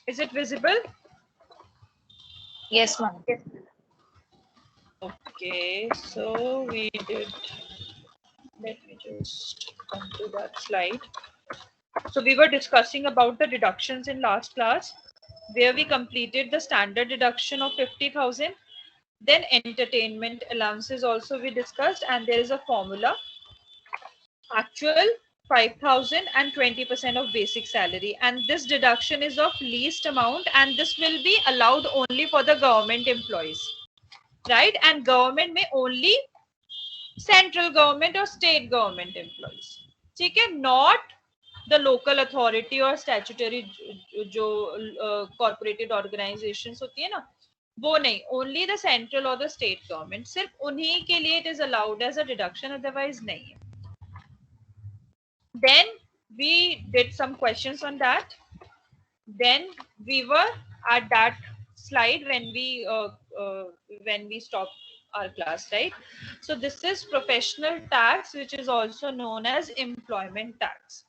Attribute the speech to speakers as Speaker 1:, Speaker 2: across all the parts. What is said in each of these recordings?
Speaker 1: Is it visible?
Speaker 2: Yes, ma'am.
Speaker 1: Okay, so we did, let me just come to that slide. So we were discussing about the deductions in last class, where we completed the standard deduction of 50,000. Then entertainment allowances also we discussed, and there is a formula. Actual 5,000 and 20% of basic salary, and this deduction is of least amount, and this will be allowed only for the government employees, right? And government may only central government और state government employees, ठीक है, not the local authority और statutory जो corporated organisations होती है ना, वो नहीं, ओनली द सेंट्रल और द स्टेट गवर्नमेंट, सिर्फ उन्हीं के लिए it is allowed as a deduction, otherwise नहीं है. Then we did some questions on that. Then we were at that slide when we stopped our class, right? So this is professional tax, which is also known as employment tax.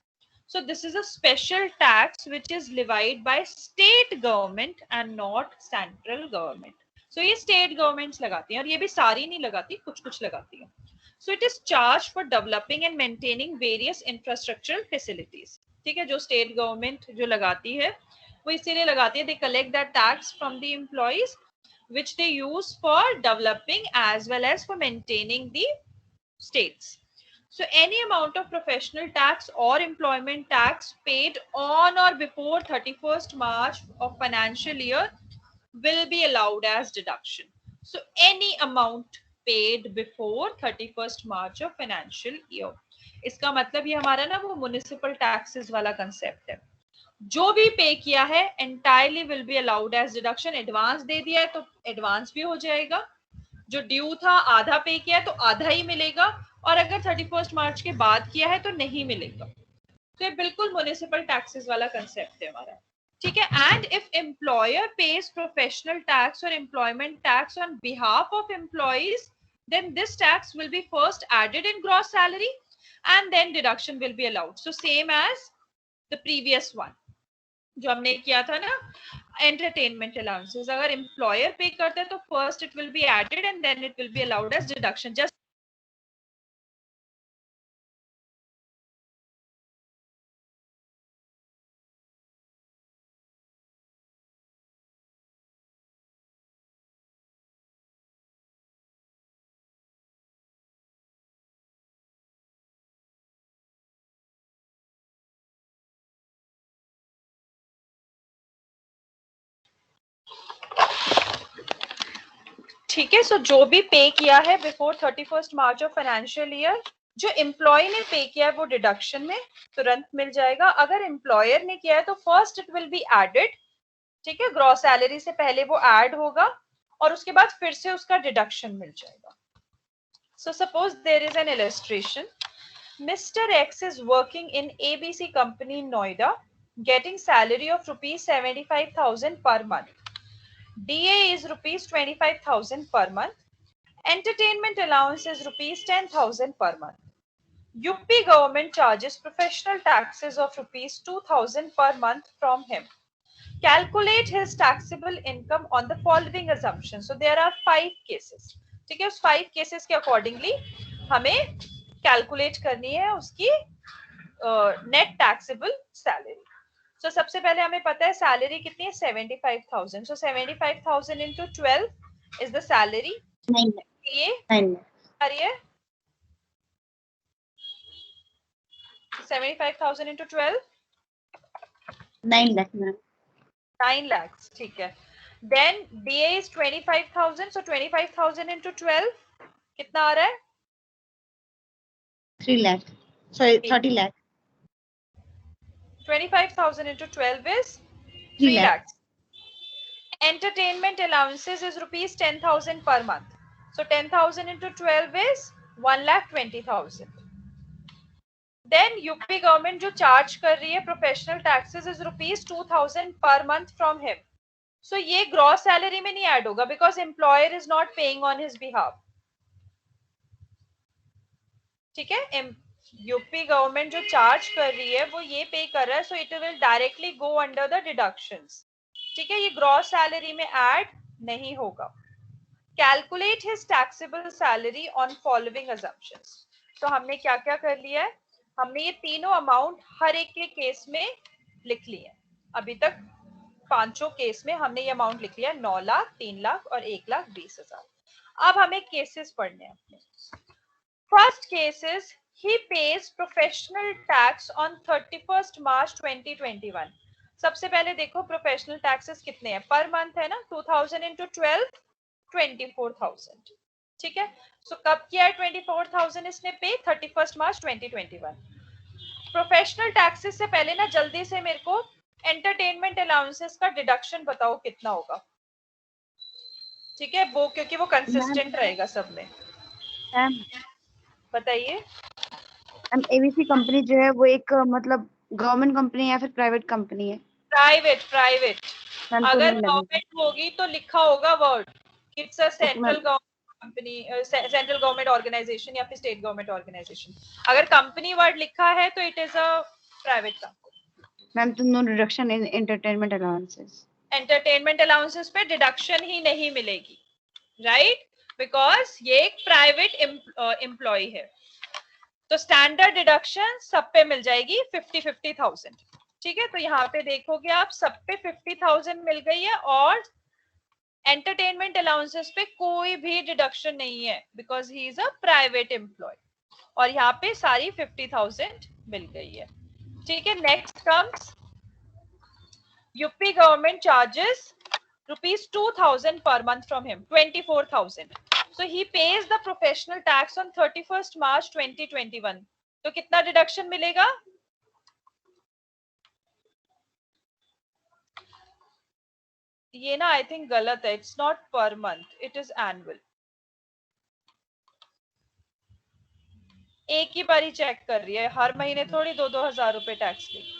Speaker 1: So this is a special tax which is levied by state government and not central government. So ये state governments लगाती हैं, और ये भी सारी नहीं लगाती, कुछ कुछ लगाती हैं. So it is charged for developing and maintaining various infrastructural facilities. ठीक है, जो state government जो लगाती है वो इसीलिए लगाती है, they collect that tax from the employees which they use for developing as well as for maintaining the states. So any amount of professional tax or employment tax paid on or before 31st March of financial year will be allowed as deduction. So any amount paid before 31st March of financial year. इसका मतलब ये हमारा ना वो municipal taxes वाला concept है. जो भी पे किया है entirely will be allowed as deduction. Advance दे दिया है तो एडवांस भी हो जाएगा, जो ड्यू था आधा पे किया है तो आधा ही मिलेगा, और अगर 31 मार्च के बाद किया है तो नहीं मिलेगा. तो ये बिल्कुल म्युनिसिपल टैक्सेस वाला कंसेप्ट है हमारा, ठीक है. And if employer pays professional tax और employment tax on behalf of employees, then this tax will be first added in gross salary and then deduction will be allowed. So same as the previous one जो हमने किया था ना, entertainment allowances, अगर employer पे करता है तो first it will be added and then it will be allowed as deduction. Just ठीक है. सो जो भी पे किया है before 31st March of financial year, जो एम्प्लॉय ने पे किया है वो डिडक्शन में तुरंत मिल जाएगा. अगर एम्प्लॉयर ने किया है तो first it will be added, ठीक है, ग्रॉस सैलरी से पहले वो ऐड होगा और उसके बाद फिर से उसका डिडक्शन मिल जाएगा. So suppose there is an illustration. Mr. X is working in ABC company in Noida, getting salary of rupees 75,000 per month. DA is rupees 25,000 per month. Entertainment allowance is rupees 10,000 per month. UP government charges professional taxes of rupees 2,000 per month from him. Calculate his taxable income on the following assumption. So there are 5 cases. ठीक है, उस 5 cases के accordingly हमें calculate करनी है उसकी net taxable salary. सो सबसे पहले हमें पता है सैलरी कितनी है, 75,000. सो 75,000 into 12 is the salary.
Speaker 2: 9
Speaker 1: ये
Speaker 2: 9
Speaker 1: आ रही है 75,000 into 12
Speaker 2: 9 lakh, ma'am.
Speaker 1: 9 lakhs. ठीक है. Then DA is 25,000. So 25,000 into 12 कितना आ रहा है?
Speaker 2: 3 lakh. Sorry, 30 lakh.
Speaker 1: 25,000 into 12 is
Speaker 2: 3
Speaker 1: 3
Speaker 2: lakh.
Speaker 1: lakhs. Entertainment allowances is rupees 10,000 per month. So 10,000 into 12 is 1,20,000. Then UP government जो charge कर रही है professional taxes is rupees 2,000 per month from him. So ये gross salary में नहीं add होगा because employer is not paying on his behalf. ठीक है, यूपी गवर्नमेंट जो चार्ज कर रही है वो ये पे कर रहा है, so it will directly go under the deductions. ठीक है, ये ग्रॉस सैलरी में ऐड नहीं होगा. Calculate his taxable salary on following assumptions. तो हमने क्या क्या कर लिया है, हमने ये तीनों अमाउंट हर एक के केस में लिख लिए. अभी तक पांचों केस में हमने ये अमाउंट लिख लिया, 9 लाख, 3 लाख और 1,20,000. अब हमें केसेस पढ़ने हैं. First case is he pays professional tax on 31st March 2021. सबसे पहले देखो प्रोफेशनल टैक्सेस कितने हैं पर मंथ है ना, 2000 into 12, 24,000. ठीक है, सो कब किया है 24,000 इसने पे, 31st March 2021. प्रोफेशनल टैक्सेस से पहले ना जल्दी से मेरे को एंटरटेनमेंट अलाउंसेस का डिडक्शन बताओ कितना होगा. ठीक है, वो क्योंकि वो कंसिस्टेंट रहेगा सब में.
Speaker 2: मैम
Speaker 1: बताइए.
Speaker 2: एबीसी कंपनी जो है वो एक मतलब गवर्नमेंट कंपनी है या फिर प्राइवेट कंपनी है?
Speaker 1: प्राइवेट. प्राइवेट.
Speaker 2: मैम तो
Speaker 1: अगर
Speaker 2: नहीं लगेगा.
Speaker 1: गवर्नमेंट होगी तो लिखा होगा word, it's a
Speaker 2: okay
Speaker 1: central
Speaker 2: ma'am.
Speaker 1: Government company, central government organisation या फिर स्टेट गवर्नमेंट ऑर्गेनाइजेशन. अगर कंपनी वर्ड लिखा है तो it is a private company.
Speaker 2: Ma'am तो no deduction in entertainment allowances.
Speaker 1: Entertainment allowances पे डिडक्शन ही नहीं मिलेगी, राइट, बिकॉज ये एक प्राइवेट एम्प्लॉय है. तो स्टैंडर्ड डिडक्शन सब पे मिल जाएगी 50,000. ठीक है, तो यहाँ पे देखोगे आप सब पे 50,000 मिल गई है और एंटरटेनमेंट अलाउंसेस पे कोई भी डिडक्शन नहीं है because he is a private employ. और यहाँ पे सारी 50,000 मिल गई है. ठीक है, next comes UP government charges ₹2,000 per month from him, 24,000. So he pays the professional tax on 31st March 2021. तो कितना डिडक्शन मिलेगा? ये ना आई थिंक गलत है, it's not per month, it is annual. एक ही बारी चेक कर रही है, हर महीने थोड़ी 2,000 रुपए टैक्स लेगी.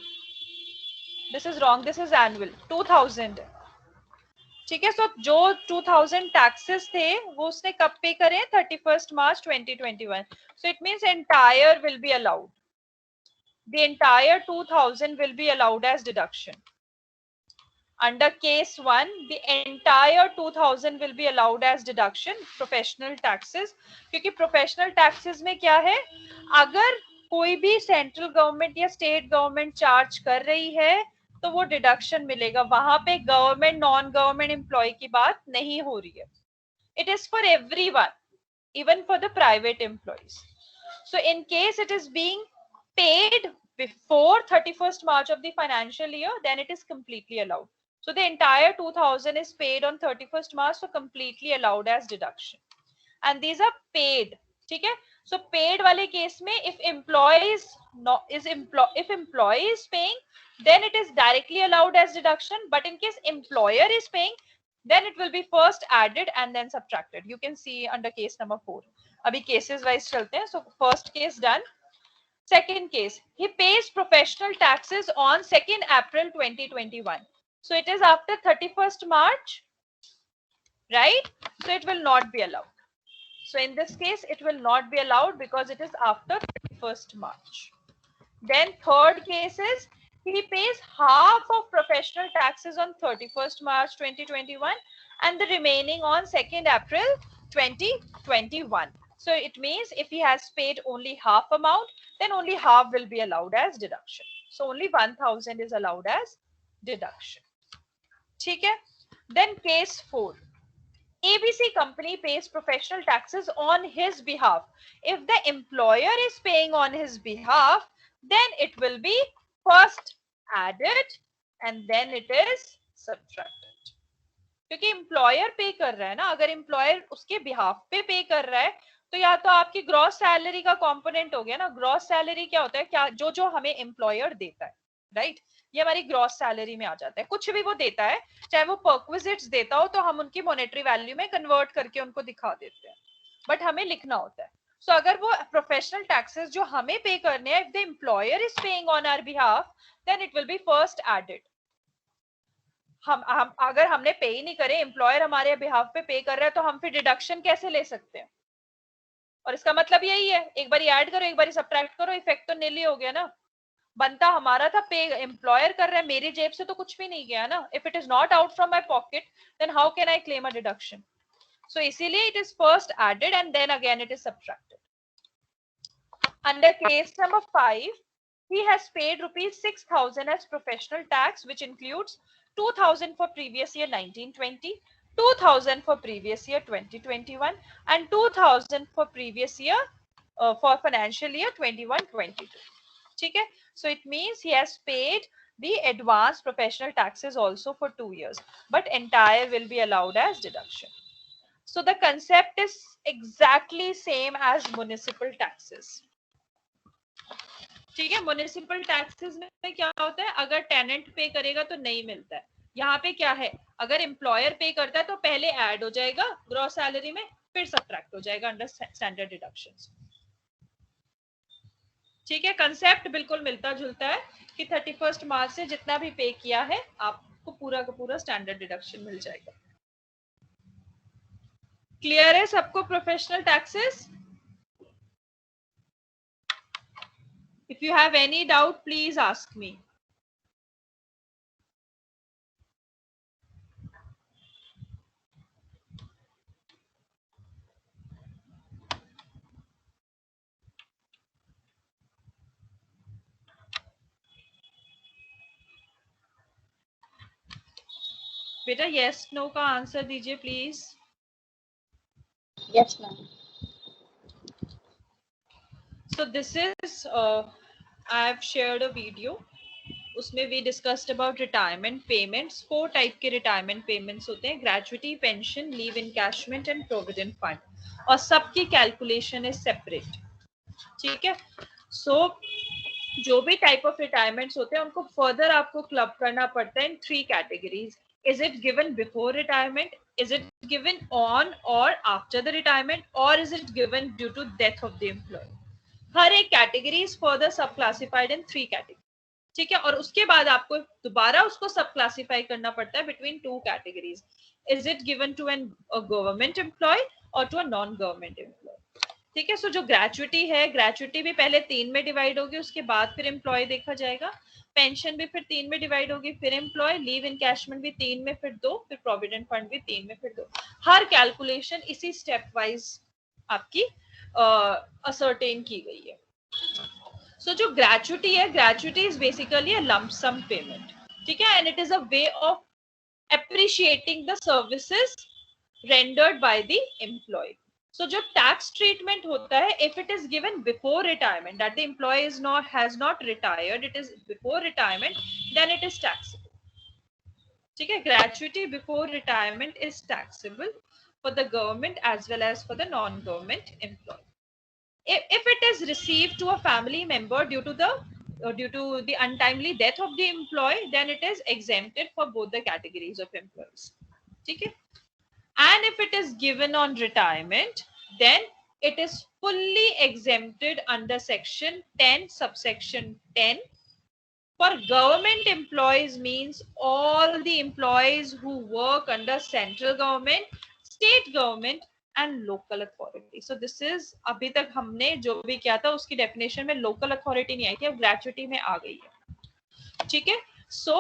Speaker 1: This is wrong, this is annual. 2,000. ठीक है, सो जो 2,000 टैक्सेस थे वो उसने कब पे करे, 31st March 2021. So it means entire will be allowed. The entire 2,000 will be allowed as deduction. Under case 1, the entire 2,000 will be allowed as deduction, professional taxes. क्योंकि professional taxes में क्या है, अगर कोई भी सेंट्रल गवर्नमेंट या state government charge कर रही है तो वो डिडक्शन मिलेगा. वहां पे गवर्नमेंट नॉन गवर्नमेंट एम्प्लॉय की बात नहीं हो रही है. It is for everyone, even for the private employees. So in case it is being paid before 31st March of the financial year, then it is completely allowed. So the entire 2,000 is paid on 31st March, so completely allowed as deduction. And these are paid. ठीक है, so paid वाले case में if employee is paying, then it is directly allowed as deduction. But in case employer is paying, then it will be first added and then subtracted. You can see under case number 4. अभी cases wise चलते हैं. So first case done. Second case, he pays professional taxes on 2nd April 2021. So it is after 31st March, right? So it will not be allowed. So in this case, it will not be allowed because it is after 31st March. Then third case is he pays half of professional taxes on 31st March 2021 and the remaining on 2nd April 2021. So it means if he has paid only half amount, then only half will be allowed as deduction. So only 1,000 is allowed as deduction. ठीक है? Then case 4. ABC company pays professional taxes on his behalf. If the employer is paying on his behalf, then it will be first added and then it is subtracted. क्योंकि employer पे कर रहा है ना, अगर employer उसके behalf पे पे कर रहा है तो या तो आपकी ग्रॉस सैलरी का कंपोनेंट हो गया ना. ग्रॉस सैलरी क्या होता है, क्या जो हमें एम्प्लॉयर देता है, राइट, ये हमारी ग्रॉस सैलरी में आ जाता है. कुछ भी वो देता है, चाहे वो परक्विजिट्स देता हो तो हम उनकी मॉनेटरी वैल्यू में कन्वर्ट करके उनको दिखा देते हैं, बट हमें लिखना होता है. सो अगर वो प्रोफेशनल टैक्सेस जो हमें पे करने हैं, if the employer is paying on our behalf, then it will be first added. हम अगर हमने पे ही नहीं करे, एम्प्लॉयर हमारे बिहाफ पे पे कर रहा है, तो हम फिर डिडक्शन कैसे ले सकते हैं? और इसका मतलब यही है, एक बार ऐड करो एक बार सब्ट्रैक्ट करो, इफेक्ट तो नील ही हो गया ना. बनता हमारा था, पे एम्प्लॉयर कर रहा है, मेरी जेब से तो कुछ भी नहीं गया ना. If it is not out from my pocket then how can I claim a deduction. So इसीलिए it is first added and then again it is subtracted. Under case number 5, he has paid rupees 6,000 as professional tax, which includes 2,000 for previous year 1920, 2,000 for previous year 2021, and 2,000 for previous year for financial year 21-22. ठीक है? So it means he has paid the advanced professional taxes also for 2 years, but entire will be allowed as deduction. So the concept is exactly same as municipal taxes. ठीक है, municipal taxes में क्या होता है, अगर tenant पे करेगा तो नहीं मिलता है. यहाँ पे क्या है, अगर एम्प्लॉयर पे करता है तो पहले ऐड हो जाएगा ग्रॉस सैलरी में, फिर सब्ट्रैक्ट हो जाएगा अंडर स्टैंडर्ड डिडक्शंस. ठीक है, कंसेप्ट बिल्कुल मिलता जुलता है कि 31 मार्च से जितना भी पे किया है आपको पूरा का पूरा स्टैंडर्ड डिडक्शन मिल जाएगा. क्लियर है सबको professional taxes? If you have any doubt, please ask me. बेटा yes no का आंसर दीजिए please.
Speaker 2: Yes, ma'am.
Speaker 1: So this is I have shared a video. उसमें we discussed about retirement payments. 4 type के retirement payments होते हैं, gratuity, pension, leave encashment and provident fund. और सबकी calculation is separate. ठीक है, so जो भी टाइप ऑफ रिटायरमेंट्स होते हैं उनको फर्दर आपको क्लब करना पड़ता है in 3 categories. Is it given before retirement, is it given on और आफ्टर द रिटायरमेंट, और is it given due to death of the employee. हर एक category is further sub classified in 3 category. ठीक है, और उसके बाद आपको दोबारा उसको सब क्लासिफाई करना पड़ता है between 2 categories. Is it given to an government employee और to a non government employee. ठीक है, सो जो ग्रेचुटी है, ग्रेचुटी भी पहले 3 में डिवाइड होगी, उसके बाद फिर एम्प्लॉय देखा जाएगा. पेंशन भी फिर 3 में डिवाइड होगी, फिर एम्प्लॉय. लीव इनकैशमेंट भी 3 में फिर 2, फिर प्रोविडेंट फंड भी 3 में फिर 2. हर कैलकुलेशन इसी स्टेप वाइज आपकी असर्टेन की गई है. सो जो ग्रेचुटी है, gratuity is basically a lump sum payment. ठीक है, and it is a way of appreciating the services rendered by the employee. So जो tax treatment होता है, if it is given before retirement, that the employee has not retired, it is before retirement, then it is taxable. ठीक है, gratuity before retirement is taxable for the government as well as for the non-government employee. If it is received to a family member due to the untimely death of the employee, then it is exempted for both the categories of employees. ठीक है, and if it is given on retirement, then it is fully exempted under section 10 subsection 10. For government employees means all the employees who work under central government, state government and local authority. So this is, अभी तक हमने जो भी किया था उसकी definition में local authority नहीं आई थी, अब ग्रेचुटी में आ गई है. ठीक है, so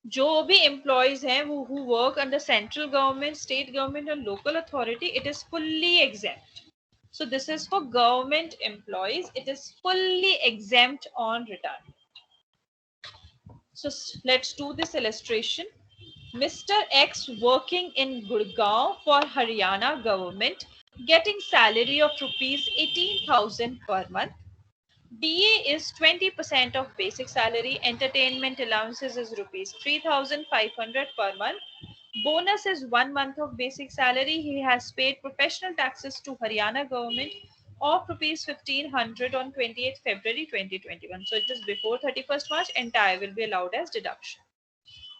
Speaker 1: जो भी एम्प्लॉयज हैं वो who work under central government, state government and local authority, it is fully exempt. So this is for government employees, it is fully exempt on retirement. So let's do this illustration. Mr. X working in Gurgaon for Haryana government, getting salary of rupees 18,000 per month. DA is 20% of basic salary. Entertainment allowances is rupees 3,500 per month. Bonus is 1 month of basic salary. He has paid professional taxes to Haryana government of rupees 1,500 on 28th February 2021. So it is before 31st March. Entire will be allowed as deduction.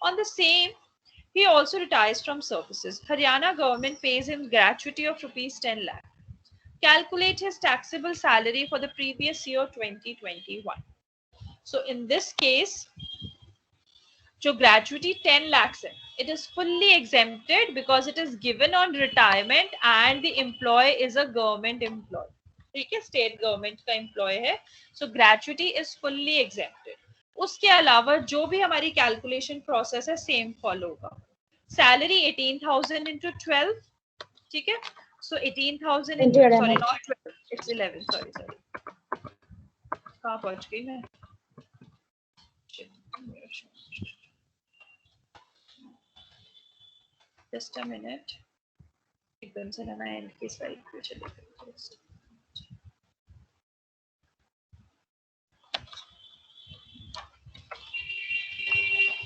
Speaker 1: On the same, he also retires from services. Haryana government pays him gratuity of rupees 10 lakh. Calculate his taxable salary for the previous year 2021. So in this case, जो gratuity 10 lakhs है, it is fully exempted because it is given on retirement and the employee is a government employee. ठीक है, state government का employ है, सो gratuity is fully exempted. उसके अलावा जो भी हमारी कैलकुलेशन प्रोसेस है सेम फॉलो होगा। सैलरी 18,000 इंटू 12, ठीक है, सो 18,000 into, sorry not 12, it's 11, sorry कहाँ पहुंच गई मैं, जस्ट अ मिनट, एकदम से ना मैं इनकी स्लाइड पे चले गई।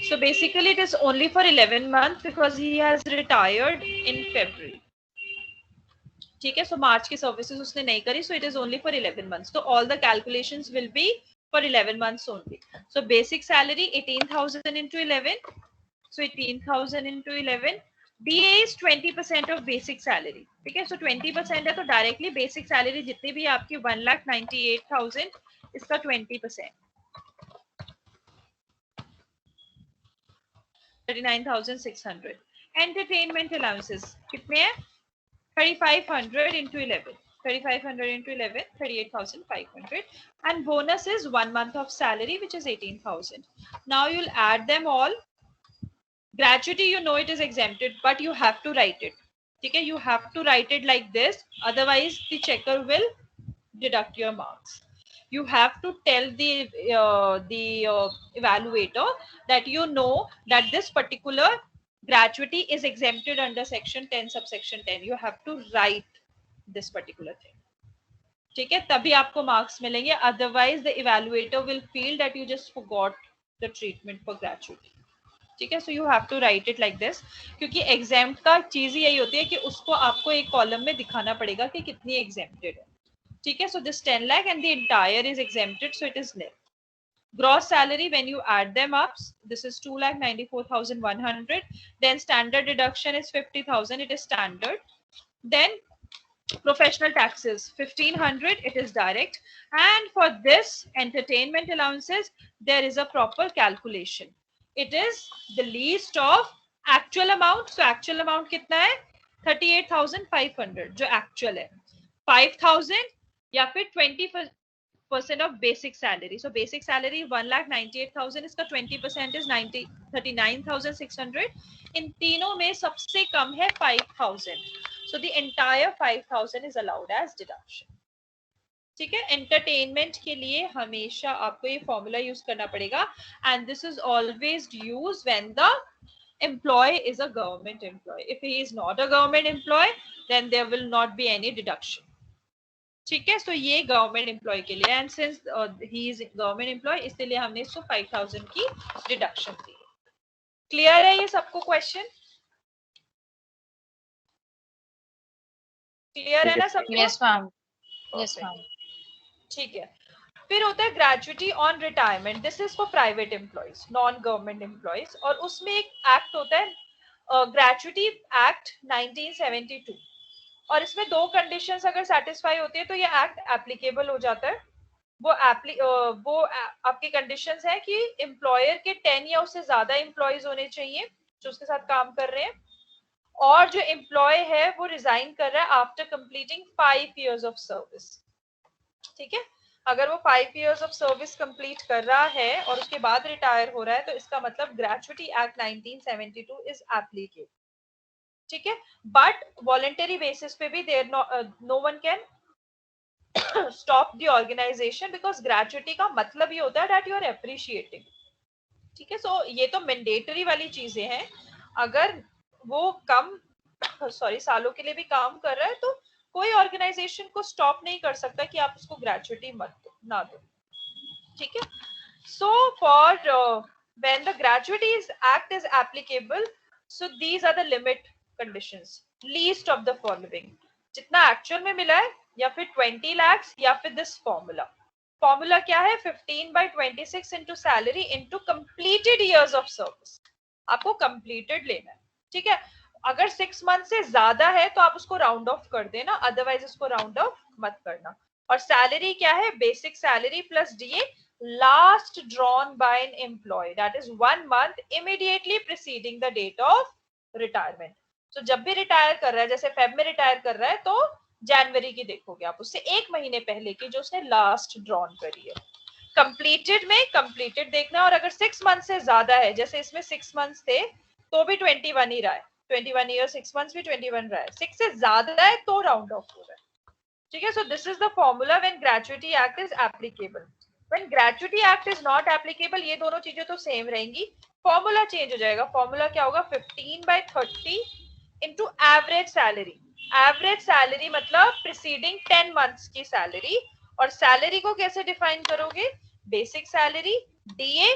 Speaker 1: So basically it is only for 11 months because he has retired in February. ठीक है, so मार्च की सर्विसेज उसने नहीं करी, so it is only for 11 months. So all the calculations will be for 11 months only. So basic salary 18,000 into 11. So 18,000 into 11. DA is 20% of basic salary. ठीक है, so 20% है तो डायरेक्टली बेसिक सैलरी जितनी भी आपकी 1,98,000 इसका 20%, 39,600. एंटरटेनमेंट अलाउंसेस कितने हैं, 3,500 into 11. 3,500 into 11, 38,500. And bonus is 1 month of salary, which is 18,000. Now you'll add them all. Gratuity, you know it is exempted, but you have to write it. Okay, you have to write it like this. Otherwise, the checker will deduct your marks. You have to tell the evaluator that you know that this particular gratuity is exempted under section 10 subsection 10. You have to write this particular thing. ठीक है, तभी आपको marks मिलेंगे, otherwise the evaluator will feel that you just forgot the treatment for gratuity. ठीक है, so you have to write it like this, क्योंकि exempt का चीज यही होती है कि उसको आपको एक कॉलम में दिखाना पड़ेगा कि कितनी एग्जेम्प्टेड है। ठीक है, so this 10 lakh and the entire is exempted, so it is nil. Gross salary, when you add them up, this is 2,94,100. Then standard deduction is 50,000, it is standard. Then professional taxes 1,500, it is direct. And for this entertainment allowances, there is a proper calculation. It is the least of actual amount. So actual amount कितना है, 38,500 जो actual है, 5,000 या फिर 20% of basic salary. So basic salary 1,98,000, इसका 20% is 39,600. इन तीनों में सबसे कम है 5,000. So the entire 5,000 is allowed as deduction. ठीक है, एंटरटेनमेंट के लिए हमेशा आपको ये फॉर्मूला यूज करना पड़ेगा, and this is always use when the employee is a government employee. If he is not a government employee, then there will not be any deduction. ठीक है, सो ये गवर्नमेंट एम्प्लॉय के लिए, and since he is government employ इसलिए हमने इसको 5,000 की deduction दी। Clear है ये सबको क्वेश्चन? क्लियर है ना सबको?
Speaker 3: Yes ma'am, yes ma'am.
Speaker 1: ठीक है, फिर होता है gratuity on retirement. This is for private employees, non government employees, और उसमें एक एक्ट होता है ग्रेचुइटी एक्ट 1972, और इसमें दो कंडीशंस अगर सेटिस्फाई होती है तो ये एक्ट एप्लीकेबल हो जाता है। वो आपकी कंडीशंस है कि एम्प्लॉयर के 10 या उससे ज्यादा एम्प्लॉयज होने चाहिए जो उसके साथ काम कर रहे हैं, और जो एम्प्लॉय है वो रिजाइन कर रहा है after completing 5 years of service. ठीक है, अगर वो 5 years ऑफ सर्विस कंप्लीट कर रहा है और उसके बाद रिटायर हो रहा है तो इसका मतलब ग्रेचुइटी एक्ट 1972 इज एप्लीकेबल। ठीक है, बट वॉलंटरी बेसिस पे भी there no one can stop the organisation, because gratuity का मतलब ये होता है दैट यू आर एप्रिशिएटिंग। ठीक है, सो ये तो मैंडेटरी वाली चीजें हैं, अगर वो कम सालों के लिए भी काम कर रहा है तो कोई ऑर्गेनाइजेशन को स्टॉप नहीं कर सकता कि आप उसको ग्रेचुइटी मत दो, ना दो। ठीक है, so for when the gratuity act is applicable, so these are the limit conditions, least of the following, जितना एक्चुअल में मिला है या फिर 20 lakhs या फिर दिस फॉर्मूला क्या है, 15/26 into salary into completed years of service। आपको completed लेना है। ठीक है, अगर 6 month से ज्यादा है तो आप उसको राउंड ऑफ कर देना, अदरवाइज उसको राउंड ऑफ मत करना। और सैलरी क्या है, basic salary plus DA last drawn by an employ, that is 1 month immediately preceding the date of retirement। तो जब भी रिटायर कर रहा है, जैसे फेब में रिटायर कर रहा है तो जनवरी की देखोगे आप, उससे एक महीने पहले की जो उसने लास्ट ड्रॉन करी है। कंप्लीटेड में कंप्लीटेड देखना, और अगर 6 मंथ से ज्यादा है, जैसे इसमें 6 मंथ्स थे तो भी 21 ही रहा है, 21 ईयर 6 मंथ्स भी 21 रहा है, 6 से ज्यादा है तो राउंड ऑफ हो रहा है। ठीक है, so this is the formula when gratuity act is applicable. When gratuity act is not applicable, ये दोनों चीजें तो सेम रहेंगी, फॉर्मूला चेंज हो जाएगा। फॉर्मूला क्या होगा, 15/30 into average salary. Average salary मतलब प्रिसीडिंग 10 मंथ्स की सैलरी, और सैलरी को कैसे डिफाइन करोगे, basic salary DA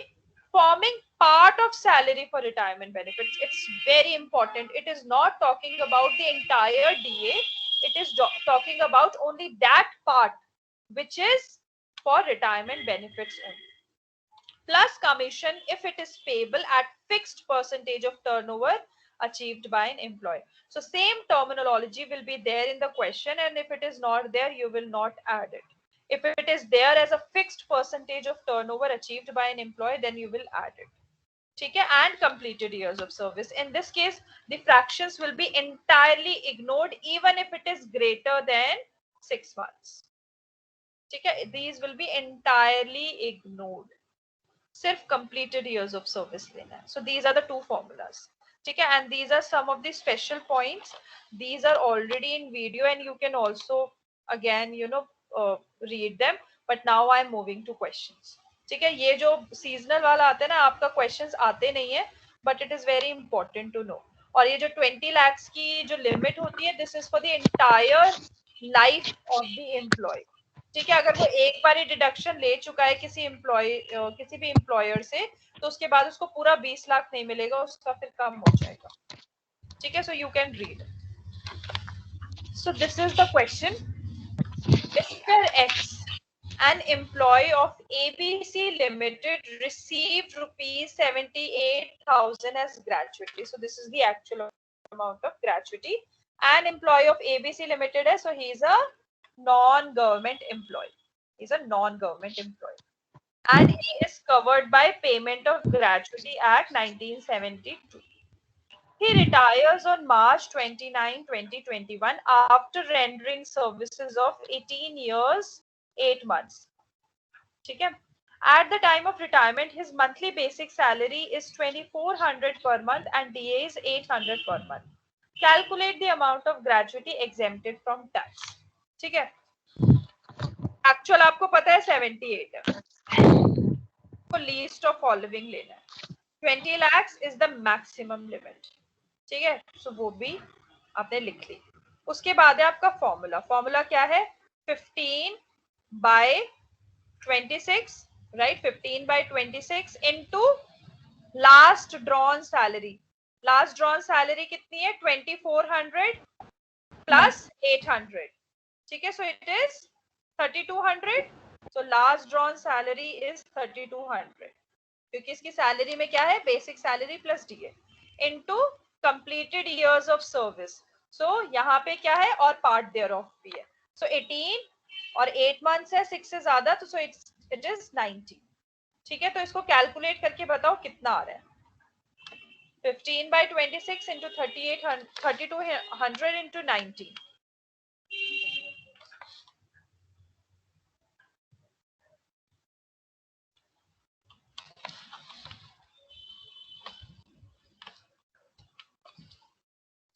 Speaker 1: forming part of salary for retirement benefits. It's very important. It is not talking about the entire DA. It is talking about only that part which is for retirement benefits only. Plus commission if it is payable at fixed percentage of turnover achieved by an employee. So same terminology will be there in the question, and if it is not there, you will not add it. If it is there as a fixed percentage of turnover achieved by an employee, then you will add it. ठीक है, and completed years of service. In this case, the fractions will be entirely ignored even if it is greater than 6 months. ठीक है, these will be entirely ignored. सिर्फ completed years of service लेना है. So these are the two formulas. ठीक है, and these are some of the special points. These are already in video and you can also again read them. But now I am moving to questions. ठीक है, ये जो seasonal वाला आता है ना, आपका questions आते नहीं है, but it is very important to know. और ये जो 20 lakhs की जो limit होती है, this is for the entire life of the employee. ठीक है, अगर वो एक बार ही डिडक्शन ले चुका है किसी भी एम्प्लॉयर से, तो उसके बाद उसको पूरा 20 लाख नहीं मिलेगा, उसका फिर कम हो जाएगा। ठीक है, so you can read. So this is the question. Mister x, an employee of ABC Limited, received rupees 78,000 as gratuity. So this is the actual amount of gratuity. An employee of ABC Limited है, so he is a non-government employee. He's a non-government employee. And he is covered by Payment of Gratuity Act 1972. He retires on March 29, 2021 after rendering services of 18 years, 8 months. ठीक है? At the time of retirement, his monthly basic salary is 2,400 per month and DA is 800 per month. Calculate the amount of gratuity exempted from tax. ठीक है? Actual आपको पता है 78 है, को least of following लेना है। 20 lakhs is the maximum limit. ठीक है, सो वो भी आपने लिख ली। उसके बाद है आपका फॉर्मूला। फॉर्मूला क्या है, 15/26, right, 15/26 into last drawn salary. Last drawn salary कितनी है, 2400 प्लस 800। ठीक है, सो it is 3200. So last drawn salary is 3200, क्योंकि इसकी सैलरी में क्या है, basic salary plus DA into completed years of service. So यहाँ पे क्या है, और पार्ट देयर ऑफ भी है। सो 18 और 8 मंथ्स है, 6 से ज्यादा, तो सो इट इज 90। ठीक है, तो इसको कैलकुलेट करके बताओ कितना आ रहा है। 15/26 into 3200 into 90।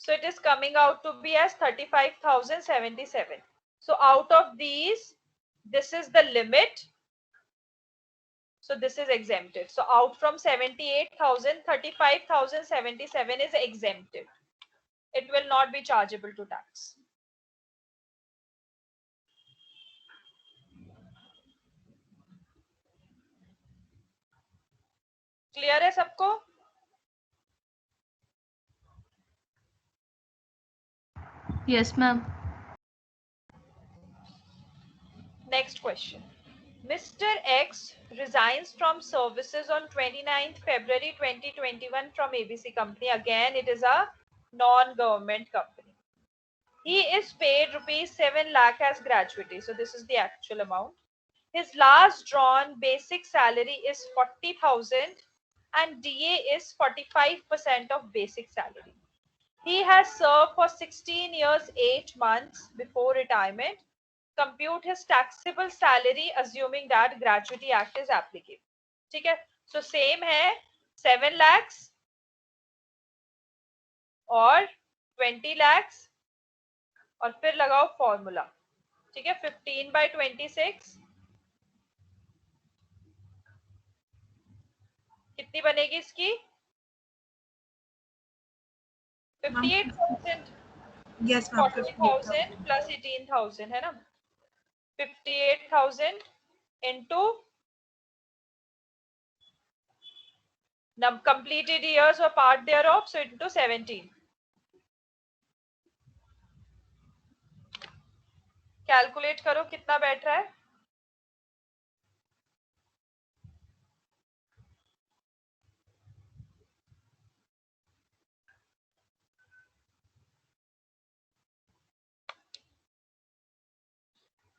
Speaker 1: So it is coming out to be as 35,077. So out of these, this is the limit. So this is exempted. So out from 78,000, 35,077 is exempted. It will not be chargeable to tax. Clear है सबको?
Speaker 3: Yes, ma'am.
Speaker 1: Next question. Mr. X resigns from services on 29th February 2021 from ABC Company. Again, it is a non-government company. He is paid rupees 7 lakh as gratuity. So this is the actual amount. His last drawn basic salary is 40,000 and DA is 45% of basic salary. He has served for 16 years 8 months before retirement. Compute his taxable salary assuming that Gratuity Act is applicable. ठीक है, so same है 7 lakhs और 20 lakhs और फिर लगाओ formula. ठीक है, 15/26 कितनी बनेगी इसकी? 58,000.
Speaker 4: Yes, ma'am.
Speaker 1: 40,000 plus 18,000 है ना? 58,000 into completed years or part thereof, so into 17. Calculate करो कितना बैठ रहा है.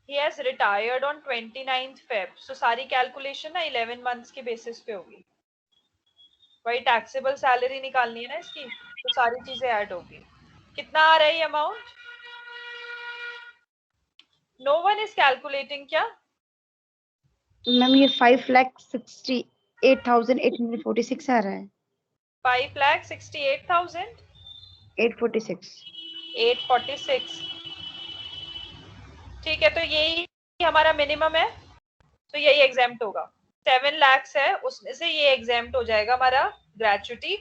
Speaker 1: He has retired on 29th Feb. So सारी कैलकुलेशन ना 11 मंथ्स के बेसिस पे होगी. वही टैक्सेबल सैलरी निकालनी है ना इसकी, तो सारी चीजें ऐड होगी. कितना आ रहा है amount? No one is calculating क्या?
Speaker 2: मैम ये 5,68,846 आ रहा है.
Speaker 1: 5,68,000
Speaker 2: 846.
Speaker 1: 846. ठीक है, तो यही हमारा मिनिमम है, तो यही एग्जेम्प्ट होगा. 7 lakhs है, उसमें से ये एग्जेम्प्ट हो जाएगा हमारा ग्रेचुटी.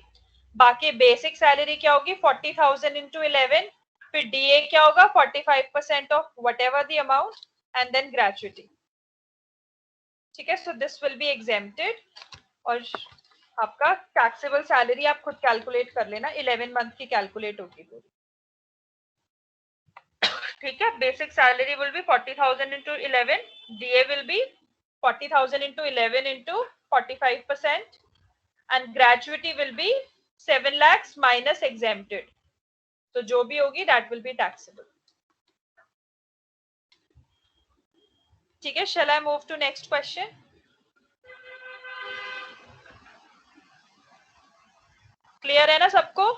Speaker 1: बाकी बेसिक सैलरी क्या होगी? 40,000 into 11. फिर डीए क्या होगा? 45% of whatever the amount and then gratuity. ठीक है, so this will be exempted. और आपका टैक्सेबल सैलरी आप खुद कैलकुलेट कर लेना, 11 मंथ की कैलकुलेट होगी पूरी. ठीक है, basic salary will be 40,000 into 11. DA will be 40,000 into 11 into 45%, and gratuity will be 7 lakhs minus exempted. So जो भी होगी that will be taxable. ठीक है, shall I move to next question? Clear है ना सबको?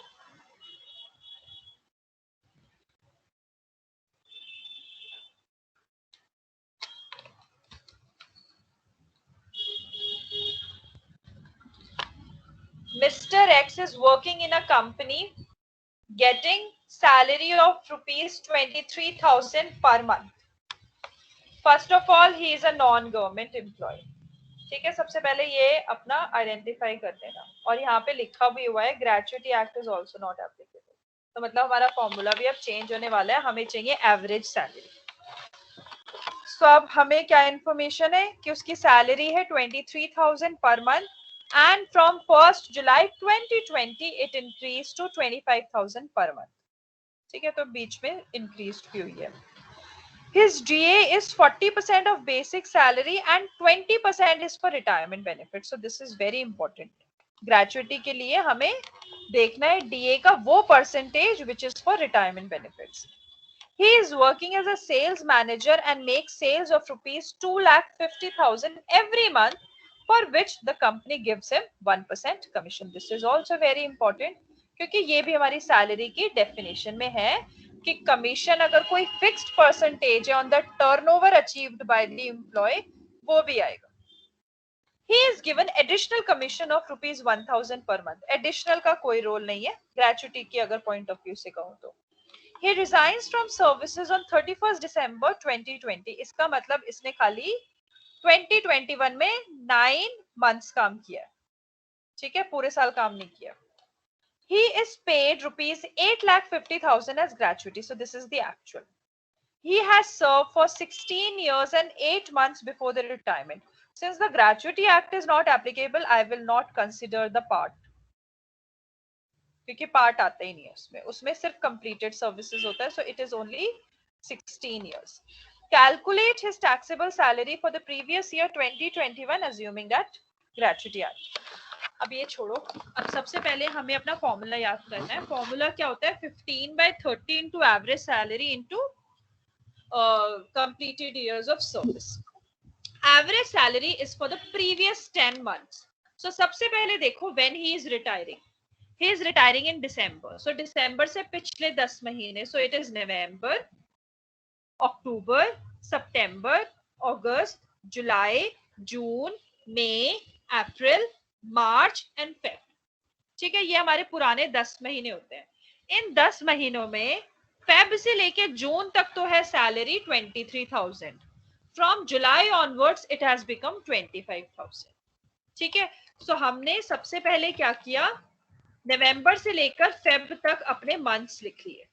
Speaker 1: Mr. X is working in a company getting salary of rupees 23,000 per month. First of all, he is a non-government employee. ठीक है, सबसे पहले ये अपना आइडेंटिफाई कर लेना. और यहाँ पे लिखा भी हुआ है gratuity act is also not applicable. तो मतलब हमारा फॉर्मूला भी अब चेंज होने वाला है. हमें चाहिए एवरेज सैलरी. सो अब हमें क्या इंफॉर्मेशन है कि उसकी सैलरी है 23,000 per month and from 1st July 2020 it increase to 25,000 per month. ठीक है, तो बीच में इंक्रीज की हुई है. His DA is 40% of basic salary and 20% is for retirement benefits. So this is very important. Gratuity के लिए हमें देखना है DA का वो percentage which is for retirement benefits. He is working as a sales manager and makes sales of rupees 2,50,000 every month, for which the company gives him 1% commission. This is also very important क्योंकि ये भी हमारी salary की definition में है कि commission अगर कोई फिक्स्ड परसेंटेज है on the turnover achieved by the employ वो भी आएगा. He is given additional commission of rupees 1,000 per month. Additional का कोई रोल नहीं है ग्रेचुटी की अगर पॉइंट ऑफ व्यू से कहूं तो. He resigns from services on 31st December 2020. इसका मतलब इसने खाली 2021 में 9 months काम किया. ठीक है, पूरे साल काम नहीं किया. He is paid rupees 8,50,000 as gratuity. So this is the actual. He has served for 16 years and 8 months before the retirement. Since the Gratuity Act is not applicable, I will not consider the part. क्योंकि part आता ही नहीं है उसमें. उसमें सिर्फ completed services होता है. So it is only 16 years. Calculate his taxable salary for the previous year 2021 assuming that Gratuity Act. अब ये छोड़ो, अब सबसे पहले हमें अपना फॉर्मूला याद करना है. फॉर्मूला क्या होता है? 15/30 into average salary into completed years of service. Average salary is for the previous 10 months. So सबसे पहले देखो when he is retiring. he is retiring in December. So December से पिछले 10 महीने, so it is November, October, September, August, July, June, May, April, March and Feb. ठीक है, ये हमारे पुराने 10 महीने होते हैं. इन 10 महीनों में फेब से लेके जून तक तो है salary 23,000. From July onwards it has become 25,000. ठीक है, सो हमने सबसे पहले क्या किया, नवंबर से लेकर फेब तक अपने मंथ्स लिख लिए.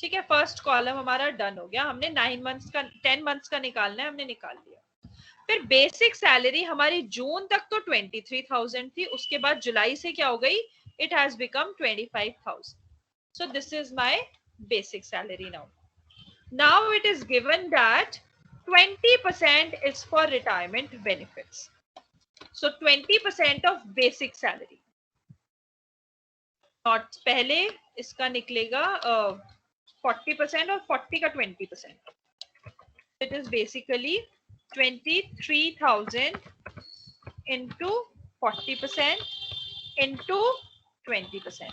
Speaker 1: ठीक है, फर्स्ट कॉलम हमारा डन हो गया. हमने 9 मंथ्स का 10 मंथ्स का निकालना है, हमने निकाल लिया. फिर बेसिक सैलरी हमारी जून तक तो 23,000 थी, उसके बाद जुलाई से क्या हो गई, it has become 25,000. So this is my basic salary now. Now it is given that 20% is for retirement benefits. So 20% of basic salary. Not पहले इसका निकलेगा 40% और 40 का 20%. It is basically 23,000 into 40% into 20%,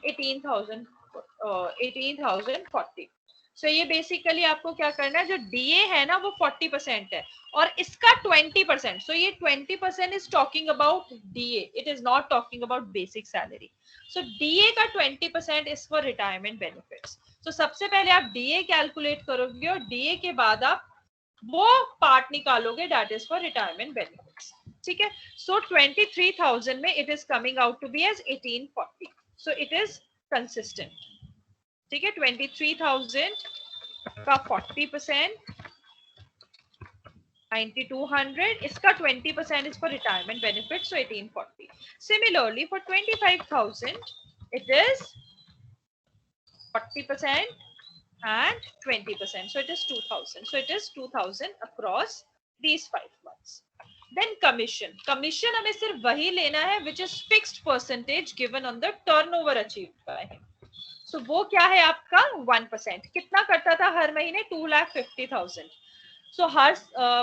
Speaker 1: 18,040. सो ये बेसिकली आपको क्या करना है, जो डीए है ना वो 40% है और इसका 20%. सो ये 20% is talking about DA, it is not talking about basic salary. So DA का 20% इज फॉर रिटायरमेंट बेनिफिट्स. तो सबसे पहले आप डीए कैलकुलेट करोगे और डीए के बाद आप वो पार्ट निकालोगे, that is for retirement benefits. ठीक है, सो 23,000 में it is coming out to be as 1840. So it is consistent. ठीक है, 23,000 का 40% 9,200, इसका 20% is for retirement benefit, so 1840. Similarly for 25,000 it is 40% and 20%, so it is 2,000. So it is 2,000 across these 5 months. Then commission हमें सिर्फ वही लेना है which is fixed percentage given on the turnover achieved by him. So वो क्या है आपका 1%. कितना करता था हर महीने, 2,50,000. So हर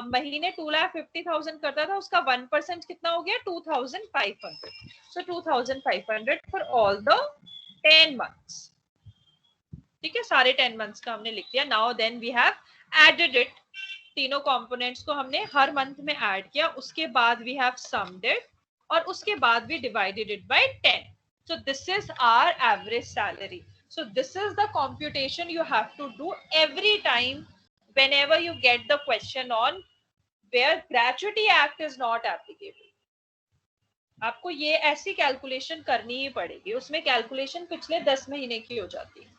Speaker 1: महीने 2,50,000 करता था, उसका 1% कितना हो गया, 2,500. So 2,500 for all the 10 months. ठीक है, सारे 10 मंथ्स का हमने लिख दिया. Now then we have added it, तीनों कंपोनेंट्स को हमने हर मंथ में ऐड किया, उसके बाद वी हैव सम्ड इट और उसके बाद we divided it by 10. So this is our average salary. So this is the computation you have to do every time whenever you get the question on where gratuity act is not applicable. आपको ये ऐसी calculation करनी ही पड़ेगी. उसमें calculation पिछले 10 महीने की हो जाती है.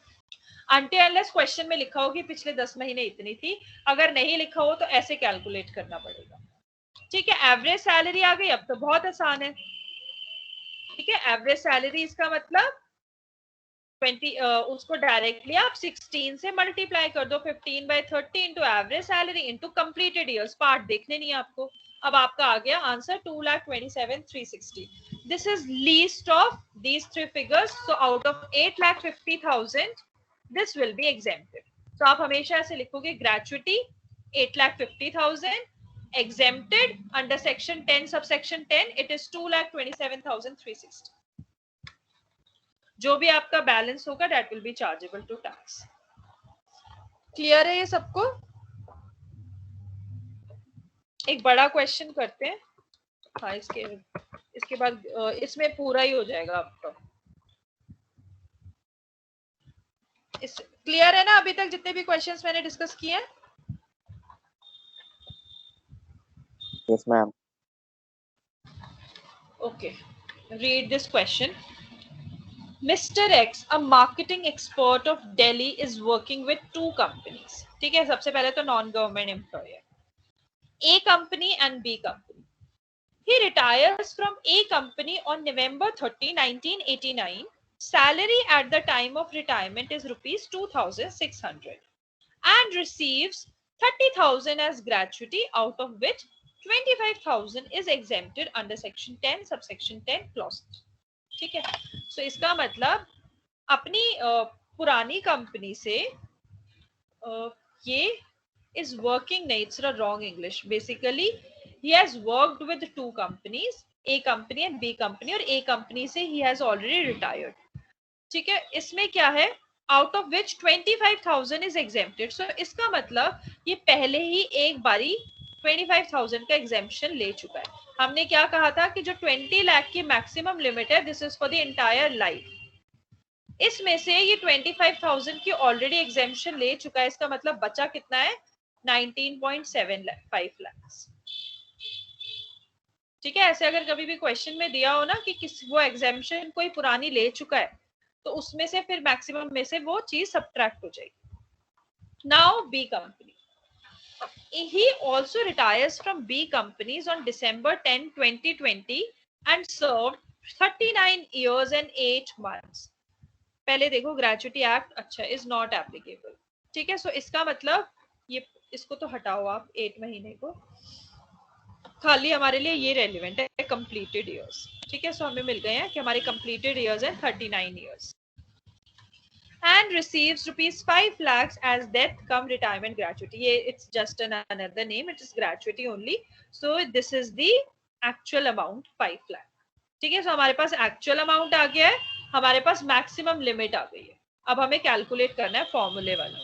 Speaker 1: Until unless क्वेश्चन में लिखा हो कि पिछले 10 महीने इतनी थी, अगर नहीं लिखा हो तो ऐसे कैलकुलेट करना पड़ेगा. ठीक है, एवरेज सैलरी आ गई, अब तो बहुत आसान है. ठीक है, एवरेज सैलरी इसका मतलब 20 उसको डायरेक्टली आप 16 से मल्टीप्लाई कर दो, 15/30 into average salary into completed years. Part देखने नहीं आपको. अब आपका आ गया answer 2,27,360. This is least of these 3 figures. So out of 8,50,000 this will be exempted. So आप हमेशा ऐसे लिखोगे, gratuity 8,50,000 exempted under section 10 subsection 10 it is 2,27,360. जो भी आपका बैलेंस होगा that will be chargeable to tax. Clear है ये सबको? एक बड़ा क्वेश्चन करते हैं. हाँ, इसके बाद इसमें पूरा ही हो जाएगा आपका. क्लियर है ना अभी तक जितने भी क्वेश्चंस मैंने डिस्कस किए हैं?
Speaker 4: Yes ma'am.
Speaker 1: Okay, read this question. Mr. X, a marketing expert of Delhi, is working with 2 companies. ठीक है, सबसे पहले तो नॉन गवर्नमेंट एम्प्लॉय है. A company and B company. He retires from A company on November 30, 1989. Salary at the time of retirement is rupees 2,600 and receives 30,000 as gratuity, out of which 25,000 is exempted under section 10 subsection 10 clause. ठीक है, सो इसका मतलब अपनी पुरानी company से ये is working नहीं, it's a wrong English. Basically he has worked with 2 companies A company and B company, और ए कंपनी से ही हैज ऑलरेडी रिटायर्ड. ठीक है, इसमें क्या है, out of which 25,000 is exempted. So इसका मतलब ये पहले ही एक बारी 25,000 का एग्जेम्पशन ले चुका है. हमने क्या कहा था कि जो 20 लाख की मैक्सिमम लिमिट है, this is for the entire life. इसमें से ये 25,000 की ऑलरेडी एग्जेम्पशन ले चुका है. इसका मतलब बचा कितना है, 19.75 लाख. ठीक है, ऐसे अगर कभी भी क्वेश्चन में दिया हो ना कि किस वो एग्जेम्पशन कोई पुरानी ले चुका है, तो उसमें से फिर मैक्सिमम में से वो चीज सब्ट्रैक्ट हो जाएगी. Now B company, he also retires from B companies on December 10, 2020 and served 39 years and 8 months. पहले देखो ग्रेचुटी एक्ट अच्छा इज नॉट एप्लीकेबल. ठीक है, सो इसका मतलब ये, इसको तो हटाओ आप 8 महीने को, खाली हमारे लिए ये रेलिवेंट है कंप्लीटेड इयर्स. ठीक है, सो हमें मिल गए हैं कि हमारे कंप्लीटेड इयर्स हैं 39 years. And receives rupees 5 lakhs as death cum retirement gratuity. ये it's just another name, it is gratuity only. So this is the actual amount 5 lakh. ठीक है, so हमारे पास actual amount आ गया है, हमारे पास maximum limit आ गई है. अब हमें calculate करना है formula वाला.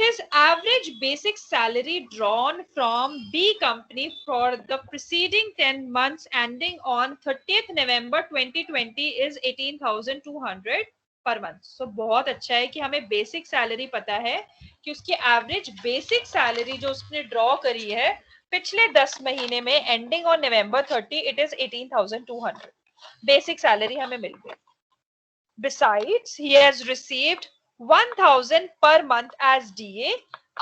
Speaker 1: His average basic salary drawn from B company for the preceding 10 months ending on 30th November 2020 is 18,200 पर मंथ. सो बहुत अच्छा है कि हमें बेसिक सैलरी पता है कि उसकी एवरेज बेसिक सैलरी जो उसने ड्रॉ करी है पिछले 10 महीने में ending on November 30, it is 18,200. Basic salary हमें मिल गई. Besides he has received 1,000 per month as DA,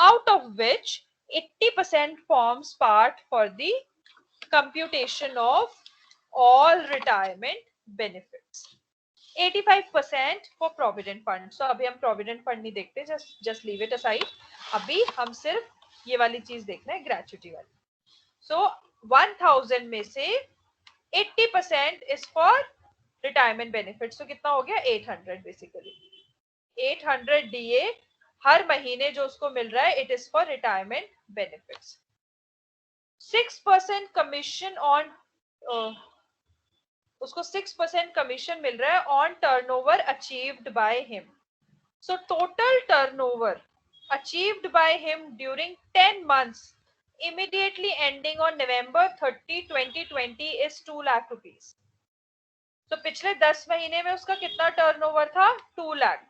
Speaker 1: out of which 80% forms part for the computation of all retirement benefits. 85% for provident fund. So अभी हम provident fund नहीं देखते, just leave it aside. अभी हम सिर्फ ये वाली चीज देखना है, gratuity वाली. So 1,000 में से 80% is for retirement benefits. So कितना हो गया, 800 basically. 800 DA हर महीने जो उसको मिल रहा है, it is for retirement benefits. 6% commission on उसको 6% कमीशन मिल रहा है on turnover achieved by him. So total turnover achieved by him during 10 months immediately ending on November 30, 2020 is 2 lakh rupees. तो पिछले 10 महीने में उसका कितना टर्नओवर था, 2 लाख,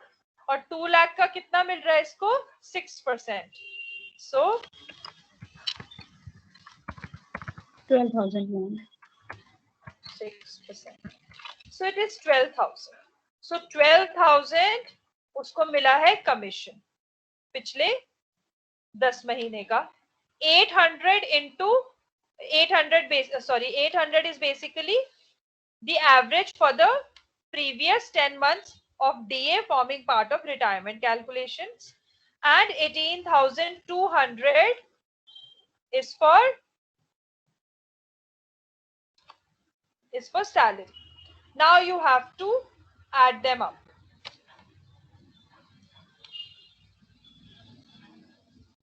Speaker 1: और 2 लाख का कितना मिल रहा है इसको, 6%. सो
Speaker 2: 12,000.
Speaker 1: 6%. So it is 12,000. So 12,000 उसको मिला है कमीशन पिछले 10 महीने का. 800 into 800 is basically the average for the previous 10 months of DA forming part of retirement calculations, and 18,200 is for salary. Now you have to add them up.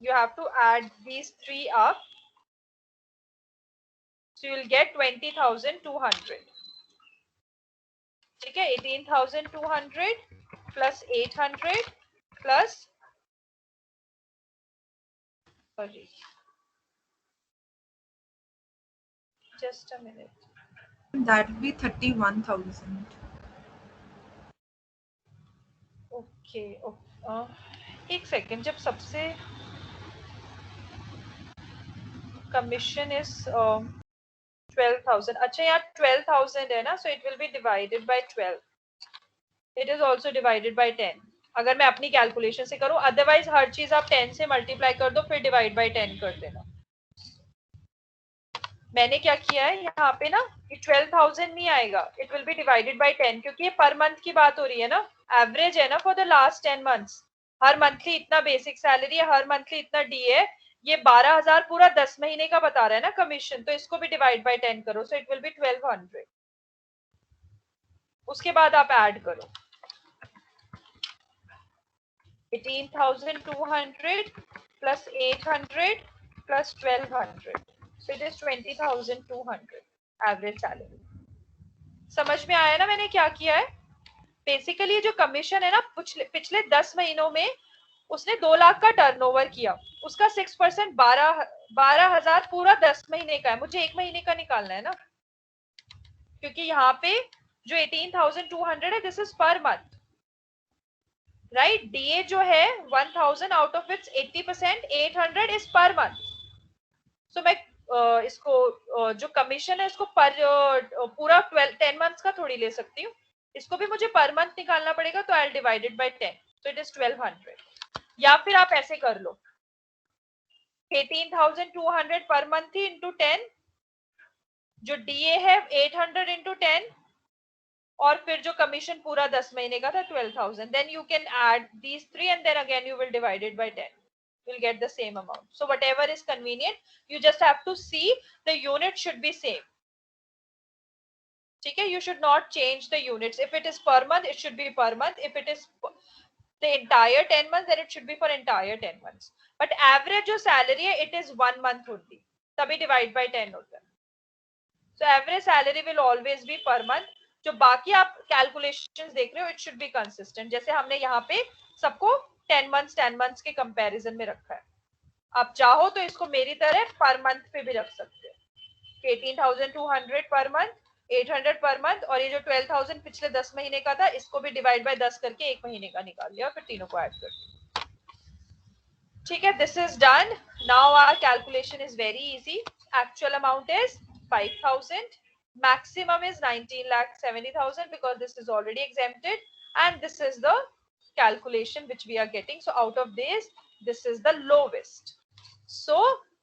Speaker 1: You have to add these three up. So you will get 20,200. ठीक है, 18,200 plus 800 plus, sorry, just a minute.
Speaker 5: That will be 31,000.
Speaker 1: Okay, एक second, जब सबसे commission is 12,000, अच्छा यहाँ 12,000 है ना, so it will be divided by 12. It is also divided by 10. अगर मैं अपनी कैलकुलेशन से करूं, अदरवाइज हर चीज आप 10 से मल्टीप्लाई कर दो, फिर डिवाइड बाय 10 कर देना. मैंने क्या किया है यहाँ पे ना, ये 12,000 नहीं आएगा, it will B divided by 10, क्योंकि ये पर मंथ की बात हो रही है ना, एवरेज है ना for the last 10 months. Her monthly इतना बेसिक सैलरी है, हर मंथली इतना डी है, ये 12,000 पूरा 10 महीने का बता रहा है ना कमीशन, तो इसको भी डिवाइड बाय 10 करो, सो इट विल बी 1,200. उसके बाद आप ऐड करो 18,200 plus 800 plus 1,200. So it is 20,200. Average salary. समझ में आया ना मैंने क्या किया है? बेसिकली जो कमीशन है ना, पिछले 10 महीनों में उसने 2 लाख का टर्नओवर किया, उसका 6% 12,000 पूरा 10 महीने का है, मुझे 1 महीने का निकालना है ना, क्योंकि यहाँ पे जो 18,200 है this is per month, right. DA जो है 1,000 out of it's 80%, 800 is per month. So मैं इसको जो कमीशन है इसको पर पूरा 10 मंथ्स का थोड़ी ले सकती हूँ, इसको भी मुझे पर मंथ निकालना पड़ेगा, तो I will divide it by 10, so it is 1200। या फिर आप ऐसे कर लो, 18,200 पर मंथ थी इंटू 10, जो डीए है 800 इंटू 10, और फिर जो कमीशन पूरा 10 महीने का था 12,000, then you can add these three and then again you will divide it by 10, you'll get the same amount. So whatever is convenient, you just have to see the unit should be same. ठीक है, you should not change the units. If it is per month, it should be per month. If it is the entire 10 months, then it should be for entire 10 months. But average जो salary है, it is 1 month only. तभी divide by 10 होता है. So average salary will always be per month. जो बाकी आप calculations देख रहे हो, it should be consistent. जैसे हमने यहाँ पे सबको 10 months के कंपैरिजन में रखा है. आप चाहो तो इसको मेरी तरह पर मंथ पे भी रख सकते हो, 18,200 पर मंथ, 800 पर मंथ, और ये जो 12,000 पिछले 10 महीने का था इसको भी डिवाइड बाय 10 करके 1 महीने का निकाल लिया, फिर तीनों को ऐड कर दिया. ठीक है, this is done. Now our calculation is very easy. Actual amount is 5,000, maximum is 19,70,000 because this is already exempted, and this is the calculation which we are getting. So out of this is the lowest, so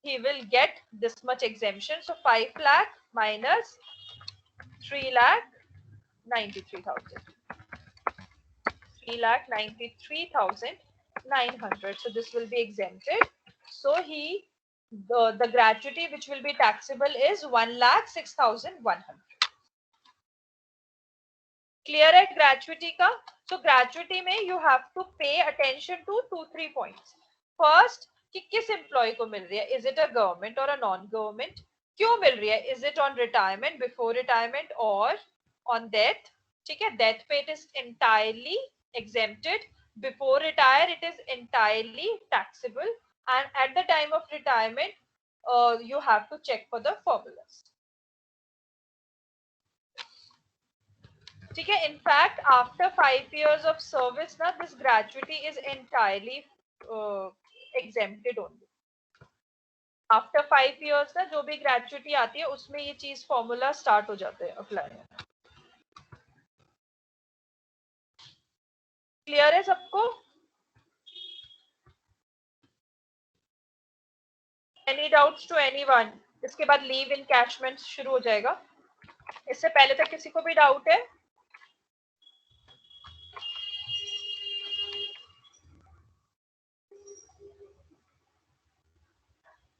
Speaker 1: he will get this much exemption. So 5 lakh minus 3,93,000, 3,93,900, so this will be exempted. So the gratuity which will be taxable is 1,06,100. Clear है gratuity का? So gratuity में you have to pay attention to 2-3 points. First, कि किस employee को मिल रही है, is it a government or a non-government? क्यों मिल रही है, is it on retirement, before retirement, or on death? ठीक है, death पे it is entirely exempted, before retire it is entirely taxable, and at the time of retirement you have to check for the formulas. ठीक है, in fact after 5 years of service ना this gratuity is entirely exempted only. After 5 years ना जो भी gratuity आती है उसमें ये चीज formula start हो जाते हैं अप्लाई. क्लियर है सबको? Any doubts to anyone? इसके बाद लीव इनकैशमेंट शुरू हो जाएगा. इससे पहले तक किसी को भी डाउट है?